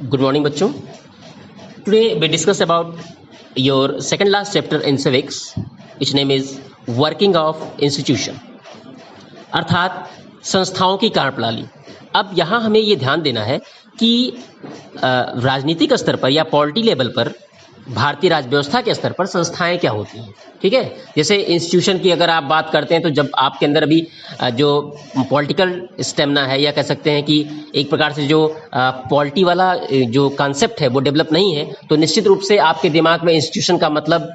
Good morning, bachcho. Today we discuss about your second last chapter in civics, which name is working of institution, अर्थात संस्थाओं की कार्यप्रणाली। अब यहाँ हमें ये ध्यान देना है कि राजनीतिक स्तर पर या पॉलिटी लेवल पर भारतीय राज व्यवस्था के स्तर पर संस्थाएं क्या होती हैं। ठीक है, जैसे इंस्टीट्यूशन की अगर आप बात करते हैं तो जब आपके अंदर अभी जो पॉलिटिकल स्टेमिना है या कह सकते हैं कि एक प्रकार से जो पॉलिटी वाला जो कॉन्सेप्ट है वो डेवलप नहीं है, तो निश्चित रूप से आपके दिमाग में इंस्टीट्यूशन का मतलब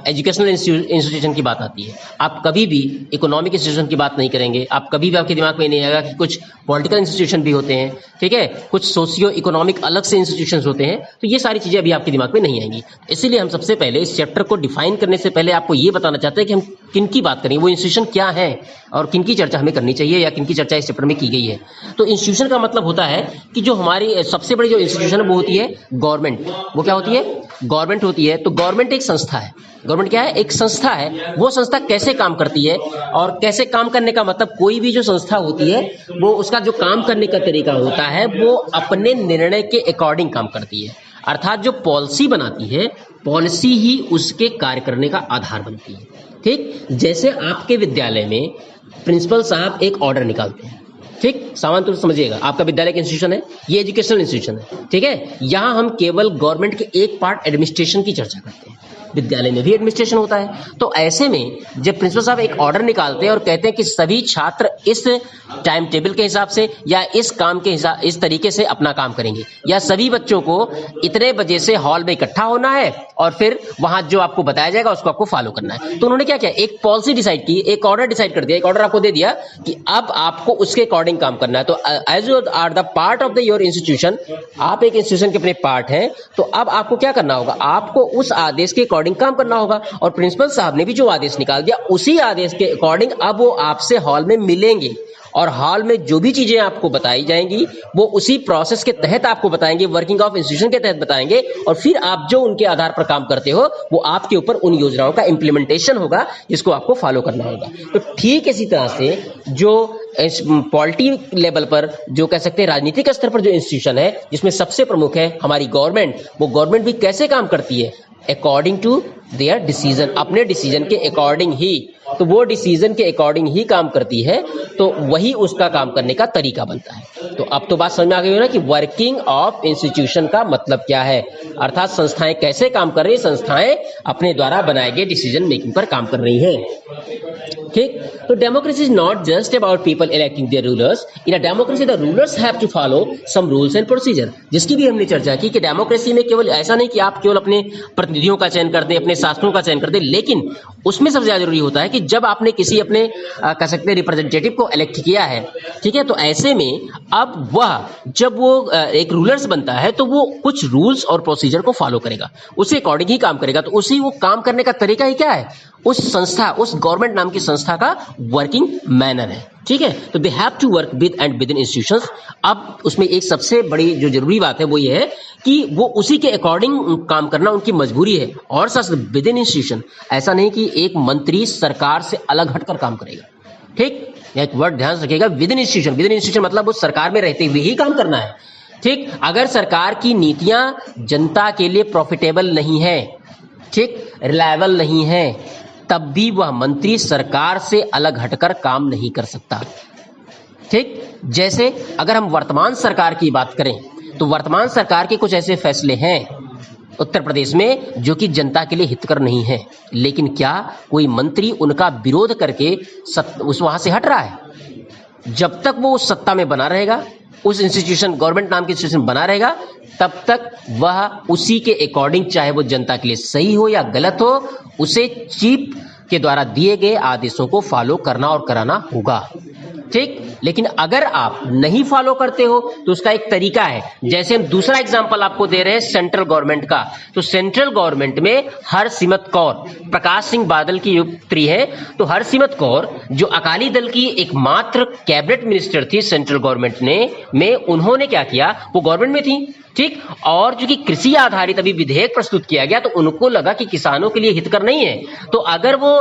एजुकेशनल इंस्टीट्यूशन की बात आती है। आप कभी भी इकोनॉमिक इंस्टीट्यूशन की बात नहीं करेंगे, आप कभी भी आपके दिमाग में नहीं आएगा कि कुछ पॉलिटिकल इंस्टीट्यूशन भी होते हैं, ठीक है, कुछ सोशियो इकोनॉमिक अलग से इंस्टीट्यूशन होते हैं। तो ये सारी चीजें अभी आपके दिमाग में नहीं आएंगी। इसीलिए हम सबसे पहले इस चैप्टर को डिफाइन करने से पहले आपको ये बताना चाहते हैं कि हम किन की बात करेंगे, वो इंस्टीट्यूशन क्या है और किन की चर्चा हमें करनी चाहिए या किन की चर्चा इस चैप्टर में की गई है। तो इंस्टीट्यूशन का मतलब होता है कि जो हमारी सबसे बड़ी जो इंस्टीट्यूशन है वो होती है गवर्नमेंट। वो क्या होती है? गवर्नमेंट होती है। तो गवर्नमेंट एक संस्था है। गवर्नमेंट क्या है? एक संस्था है। वो संस्था कैसे काम करती है और कैसे काम करने का मतलब, कोई भी जो संस्था होती है वो उसका जो काम करने का तरीका होता है वो अपने निर्णय के अकॉर्डिंग काम करती है। अर्थात जो पॉलिसी बनाती है, पॉलिसी ही उसके कार्य करने का आधार बनती है। ठीक, जैसे आपके विद्यालय में प्रिंसिपल साहब एक ऑर्डर निकालते हैं, ठीक, सामान्य रूप से समझिएगा, आपका विद्यालय का इंस्टीट्यूशन है, ये एजुकेशनल इंस्टीट्यूशन है, ठीक है। यहां हम केवल गवर्नमेंट के एक पार्ट एडमिनिस्ट्रेशन की चर्चा करते हैं। विद्यालय में भी एडमिनिस्ट्रेशन होता है। तो ऐसे में जब प्रिंसिपल साहब एक ऑर्डर निकालते हैं और कहते हैं कि सभी छात्र इस टाइम टेबल के हिसाब से या इस काम के हिसाब, इस तरीके से अपना काम करेंगे, या सभी बच्चों को इतने बजे से हॉल में इकट्ठा होना है और फिर वहां जो आपको बताया जाएगा उसको आपको फॉलो करना है। तो उन्होंने क्या किया? एक पॉलिसी डिसाइड की, एक ऑर्डर डिसाइड कर दिया, एक ऑर्डर आपको दे दिया कि अब आपको उसके अकॉर्डिंग काम करना है। तो as you are the part of the your institution, आप एक इंस्टीट्यूशन के अपने पार्ट हैं, तो अब आपको क्या करना होगा? आपको उस आदेश के अकॉर्डिंग काम करना होगा। और प्रिंसिपल साहब ने भी जो आदेश निकाल दिया उसी आदेश के अकॉर्डिंग अब वो आपसे हॉल में मिलेंगे और हॉल में जो भी चीजें आपको बताई जाएंगी वो उसी प्रोसेस के तहत आपको बताएंगे, वर्किंग ऑफ इंस्टीट्यूशन के तहत बताएंगे, और फिर आप जो उनके आधार पर काम करते हो वो आपके ऊपर उन योजनाओं का इंप्लीमेंटेशन होगा जिसको आपको फॉलो करना होगा। तो ठीक इसी तरह से जो पॉलिटी लेवल पर जो कह सकते हैं राजनीतिक स्तर पर जो इंस्टीट्यूशन है जिसमें सबसे प्रमुख है हमारी गवर्नमेंट, वो गवर्नमेंट भी कैसे काम करती है? अकॉर्डिंग टू देयर डिसीजन, अपने डिसीजन के अकॉर्डिंग ही। तो वो डिसीजन के अकॉर्डिंग ही काम करती है, तो वही उसका काम करने का तरीका बनता है। तो अब तो बात समझ में आ गई हो ना कि वर्किंग ऑफ इंस्टीट्यूशन का मतलब क्या है, अर्थात संस्थाएं कैसे काम कर रही है, संस्थाएं अपने द्वारा बनाए गए डिसीजन मेकिंग पर काम कर रही हैं। ठीक, तो democracy is not just about people electing their rulers. In a democracy the rulers have to follow some rules and procedure, जिसकी भी हमने चर्चा की कि डेमोक्रेसी में केवल ऐसा नहीं कि आप केवल अपने प्रतिनिधियों का चयन कर दें, अपने शासकों का चयन कर दें, लेकिन उसमें सबसे ज्यादा जरूरी होता है कि जब आपने किसी अपने कह सकते हैं रिप्रेजेंटेटिव को इलेक्ट किया है, ठीक है, तो ऐसे में अब वह जब वो एक रूलर्स बनता है तो वो कुछ रूल्स और प्रोसीजर को फॉलो करेगा, उसी अकॉर्डिंग ही काम करेगा। तो उसी वो काम करने का तरीका ही क्या है? उस संस्था, उस गवर्नमेंट नाम की संस्था का वर्किंग मैनर है। ठीक है, तो they have to work with and within institutions. अब उसमें एक सबसे बड़ी जो जरूरी बात है वो ये है कि वो उसी के अकॉर्डिंग काम करना उनकी मजबूरी है। और साथ विद इन इंस्टीट्यूशन, ऐसा नहीं कि एक मंत्री सरकार से अलग हटकर काम करेगा। ठीक, एक वर्ड ध्यान रखिएगा, with in institution. With in institution मतलब वो सरकार में रहते हुए ही काम करना है। ठीक, अगर सरकार की नीतियां जनता के लिए प्रॉफिटेबल नहीं है, ठीक, रिलायबल नहीं है, तब भी वह मंत्री सरकार से अलग हटकर काम नहीं कर सकता। ठीक, जैसे अगर हम वर्तमान सरकार की बात करें तो वर्तमान सरकार के कुछ ऐसे फैसले हैं उत्तर प्रदेश में जो कि जनता के लिए हितकर नहीं है, लेकिन क्या कोई मंत्री उनका विरोध करके उस वहां से हट रहा है? जब तक वो उस सत्ता में बना रहेगा, उस इंस्टीट्यूशन, गवर्नमेंट नाम की इंस्टीट्यूशन बना रहेगा, तब तक वह उसी के अकॉर्डिंग, चाहे वो जनता के लिए सही हो या गलत हो, उसे चीफ के द्वारा दिए गए आदेशों को फॉलो करना और कराना होगा। ठीक, लेकिन अगर आप नहीं फॉलो करते हो तो उसका एक तरीका है। जैसे हम दूसरा एग्जांपल आपको दे रहे हैं सेंट्रल गवर्नमेंट का, तो सेंट्रल गवर्नमेंट में हरसिमरत कौर, प्रकाश सिंह बादल की पुत्री है, तो हरसिमरत कौर जो अकाली दल की एकमात्र कैबिनेट मिनिस्टर थी सेंट्रल गवर्नमेंट में उन्होंने क्या किया? वो गवर्नमेंट में थी ठीक। और जो कि कृषि आधारित अभी विधेयक प्रस्तुत किया गया तो उनको लगा कि किसानों के लिए हितकर नहीं है, तो अगर वो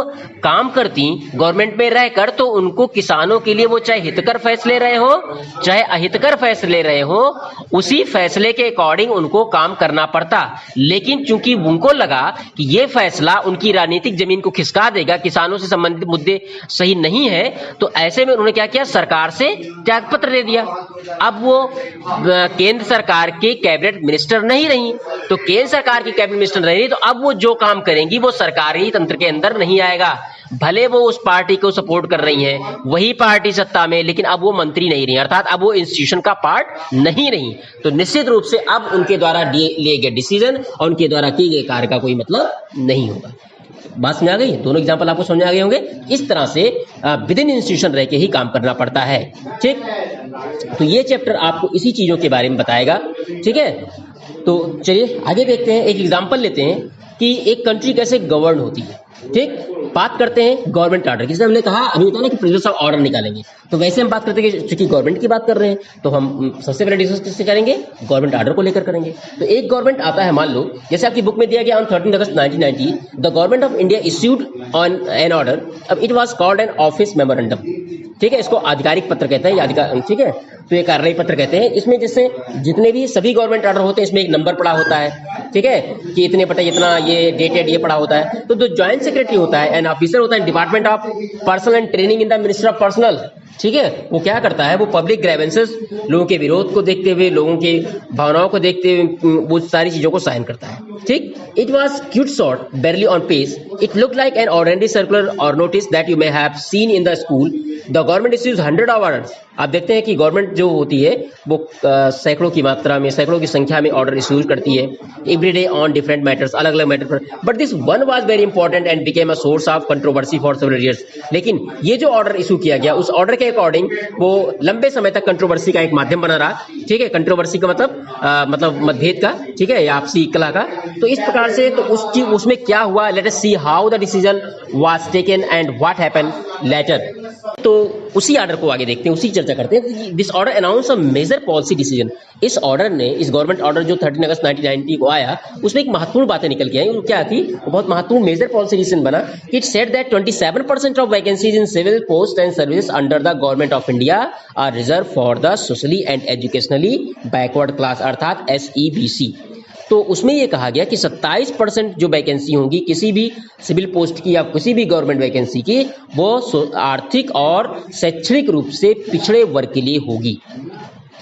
काम करती गवर्नमेंट में रहकर तो उनको किसानों के लिए वो चाहे हितकर फैसले रहे हो चाहे अहितकर फैसले रहे हो, उसी फैसले के अकॉर्डिंग उनको काम करना पड़ता। लेकिन चूंकि उनको लगा कि ये फैसला उनकी राजनीतिक जमीन को खिसका देगा, किसानों से संबंधित मुद्दे सही नहीं है, तो ऐसे में उन्होंने क्या किया, सरकार से त्यागपत्र दे दिया। अब वो केंद्र सरकार के कैबिनेट मिनिस्टर नहीं रही, तो केंद्र सरकार की कैबिनेट मिनिस्टर नहीं रही, तो अब वो जो काम करेंगी वो सरकारी तंत्र के अंदर नहीं आएगा। भले वो उस पार्टी को सपोर्ट कर रही हैं, वही पार्टी सत्ता में, लेकिन अब वो मंत्री नहीं रही, अर्थात अब वो इंस्टीट्यूशन का पार्ट नहीं रही। तो निश्चित रूप से अब उनके द्वारा लिए गए डिसीजन और उनके द्वारा किए गए कार्य का कोई मतलब नहीं होगा। बात समझ आ गई? दोनों एग्जाम्पल आपको समझ आ गए होंगे। इस तरह से विद इन इंस्टीट्यूशन रह के ही काम करना पड़ता है। ठीक, तो ये चैप्टर आपको इसी चीजों के बारे में बताएगा। ठीक है, तो चलिए आगे देखते हैं। एक एग्जाम्पल लेते हैं कि एक कंट्री कैसे गवर्न होती है। ठीक, बात करते हैं गवर्नमेंट ऑर्डर की। जैसे हमने कहा अभी होता है ना कि प्रेसिडेंट ऑफ ऑर्डर निकालेंगे, तो वैसे हम बात करते हैं कि चूंकि गवर्नमेंट की बात कर रहे हैं तो हम सबसे पहले डिस्कस किससे करेंगे, गवर्नमेंट ऑर्डर को लेकर करेंगे। तो एक गवर्नमेंट आता है, मान लो जैसे आपकी बुक में दिया गया on 13 August 1990 the government of India issued on an order. अब it was called an office memorandum. ठीक है, इसको आधिकारिक पत्र कहते हैं, ठीक है, तो ये कार्यवाही पत्र कहते हैं। इसमें जैसे जितने भी सभी गवर्नमेंट ऑर्डर होते हैं इसमें एक नंबर पड़ा होता है, ठीक है, कि इतने बटे इतना ये डेटेड ये पड़ा होता है। तो जो ज्वाइंट सेक्रेटरी होता है एन ऑफिसर होता है department of personal and training in the minister of personal. ठीक है, वो क्या करता है, वो पब्लिक ग्रीवेंसेस, लोगों के विरोध को देखते हुए, लोगों की भावनाओं को देखते हुए वो सारी चीजों को साइन करता है। ठीक, it was cute short barely on page. It looked like an ordinary circular or notice that you may have seen in the school. The government issues 100 of orders. आप देखते हैं कि गवर्नमेंट जो होती है वो सैकड़ों की मात्रा में, सैकड़ों की संख्या में ऑर्डर इश्यूज करती है every day on different matters, अलग अलग मैटर पर। But this one was very important and became a source of controversy for several years. लेकिन ये जो ऑर्डर इशू किया गया उस ऑर्डर के अकॉर्डिंग वो लंबे समय तक कंट्रोवर्सी का एक माध्यम बना रहा। ठीक है, कंट्रोवर्सी का मतलब मतभेद का, ठीक है, या आपसी कला का। तो इस प्रकार से तो उसमें क्या हुआ, let us see how the decision was taken and what happened later. तो उसी ऑर्डर को आगे देखते हैं, उसी चर्चा करते हैं। This order announce a major policy decision. इस ऑर्डर ने, इस गवर्नमेंट ऑर्डर जो 13 अगस्त 1990 को आया, उसमें एक महत्वपूर्ण बातें निकल के आई। वो क्या थी, वो बहुत महत्वपूर्ण मेजर पॉलिसी डिसीजन बना। It said that 27% of vacancies in civil post and service under the government of India are reserved for the socially and educationally backward class, अर्थात SEBC। तो उसमें यह कहा गया कि 27% जो वैकेंसी होंगी किसी भी सिविल पोस्ट की या किसी भी गवर्नमेंट वैकेंसी की, वो आर्थिक और शैक्षणिक रूप से पिछड़े वर्ग के लिए होगी।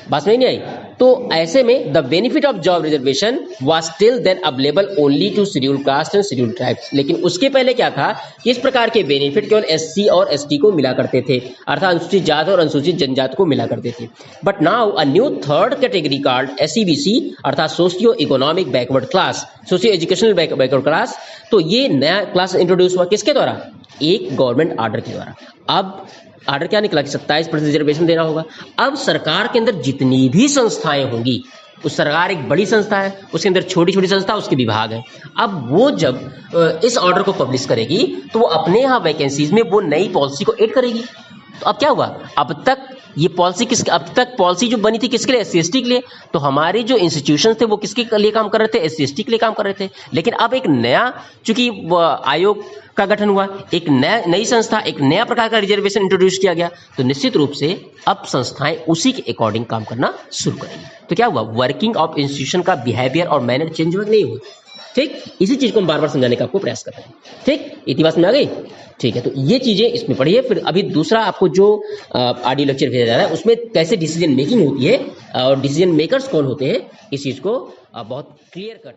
बात समझ नहीं आई? तो ऐसे में the benefit of job reservation was till then available only to schedule caste and schedule tribes. लेकिन उसके पहले क्या था कि इस प्रकार के बेनिफिट केवल SC और ST को मिला करते थे, अर्थात अनुसूचित जाति और अनुसूचित जनजाति को मिला करते थे। But now a new third category called SEBC, अर्थात socio economic backward class, socio educational backward class. तो ये नया क्लास इंट्रोड्यूस हुआ किसके द्वारा, एक गवर्नमेंट ऑर्डर के द्वारा। अब ऑर्डर क्या निकला कि 27% रिजर्वेशन देना होगा। अब सरकार के अंदर जितनी भी संस्थाएं होंगी, उस सरकार एक बड़ी संस्था है, उसके अंदर छोटी छोटी संस्था, उसके विभाग है। अब वो जब इस ऑर्डर को पब्लिश करेगी तो वो अपने यहाँ वैकेंसीज में वो नई पॉलिसी को ऐड करेगी। तो अब क्या हुआ, अब तक ये पॉलिसी अब तक पॉलिसी जो बनी थी किसके लिए, SC/ST के लिए। तो हमारे जो इंस्टीट्यूशन थे वो किसके लिए काम कर रहे थे, SC/ST के लिए काम कर रहे थे। लेकिन अब एक नया चूंकि आयोग का गठन हुआ, एक नई संस्था, एक नया प्रकार का रिजर्वेशन इंट्रोड्यूस किया गया, तो निश्चित रूप से अब संस्थाएं उसी के अकॉर्डिंग काम करना शुरू करेंगी। तो क्या हुआ, वर्किंग ऑफ इंस्टीट्यूशन का बिहेवियर और मैनर चेंज हुआ नहीं हुआ। ठीक, इसी चीज को हम बार बार समझाने का आपको प्रयास कर रहे हैं। ठीक, इतनी बात समझ आ गई। ठीक है, तो ये चीजें इसमें पढ़िए। फिर अभी दूसरा आपको जो ऑडियो लेक्चर भेजा जा रहा है उसमें कैसे डिसीजन मेकिंग होती है और डिसीजन मेकर्स कौन होते हैं, इस चीज को बहुत क्लियर कट